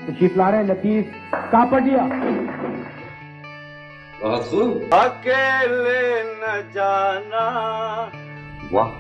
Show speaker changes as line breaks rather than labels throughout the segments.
تشریف لا رہے ہیں لطیف کاپڑیا.
بہت خوب.
اکیلے نہ جانا.
واہ.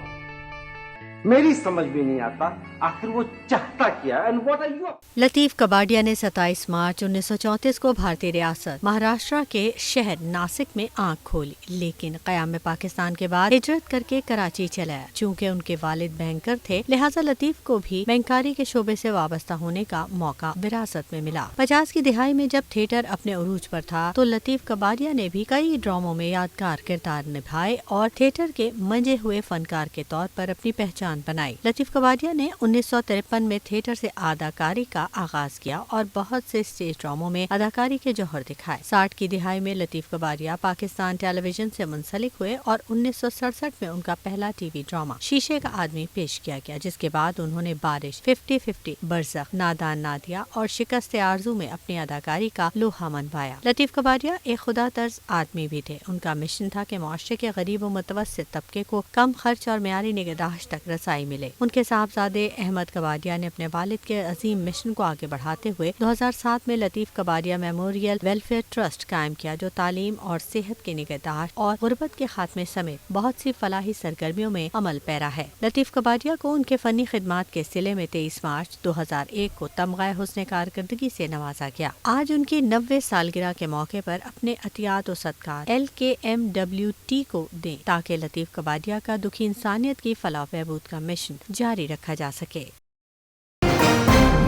میری سمجھ بھی نہیں آتا آخر وہ چاہتا کیا ہے. And what are you?
لطیف کباڈیا نے 27 مارچ 1934 کو بھارتی ریاست مہاراشٹرا کے شہر ناسک میں آنکھ کھولی، لیکن قیام پاکستان کے بعد ہجرت کر کے کراچی چلے آئے. چونکہ ان کے والد بینکر تھے، لہٰذا لطیف کو بھی بینکاری کے شعبے سے وابستہ ہونے کا موقع وراثت میں ملا. 50 کی دہائی میں جب تھیٹر اپنے عروج پر تھا تو لطیف کباڈیا نے بھی کئی ڈراموں میں یادگار کردار نبھائے اور تھیٹر کے منجے ہوئے فنکار کے طور پر اپنی پہچان بنائی. لطیف کباڈیا نے 1953 میں تھیٹر سے اداکاری کا آغاز کیا اور بہت سے اسٹیج ڈراموں میں اداکاری کے جوہر دکھائے. 60 کی دہائی میں لطیف کباڈیا پاکستان ٹیلی ویژن سے منسلک ہوئے اور 1967 میں ان کا پہلا ٹی وی ڈرامہ شیشے کا آدمی پیش کیا گیا، جس کے بعد انہوں نے بارش، 50-50، برزخ، نادان نادیہ اور شکست آرزو میں اپنی اداکاری کا لوہا منوایا. لطیف کباڈیا ایک خدا طرز آدمی بھی تھے. ان کا مشن تھا کہ معاشرے کے غریب و متوسط طبقے کو کم خرچ اور معیاری نگہداشت تک رسائی ملے. ان کے صاحبزادے احمد کباڈیا نے اپنے والد کے عظیم مشن کو آگے بڑھاتے ہوئے 2007 میں لطیف کباڈیا میموریل ویلفیئر ٹرسٹ قائم کیا، جو تعلیم اور صحت کی نگہداشت اور غربت کے خاتمے سمیت بہت سی فلاحی سرگرمیوں میں عمل پیرا ہے. لطیف کباڈیا کو ان کے فنی خدمات کے صلے میں 23 مارچ 2001 کو تمغہ حسن کارکردگی سے نوازا گیا. آج ان کی 90 سالگرہ کے موقع پر اپنے عطیات و صدقات LKMWT کو دیں تاکہ لطیف کباڈیا کا دکھی انسانیت کی فلاح و بہبود کا مشن جاری رکھا جا سکے.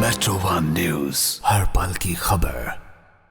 میٹرو ون نیوز، ہر پل کی خبر.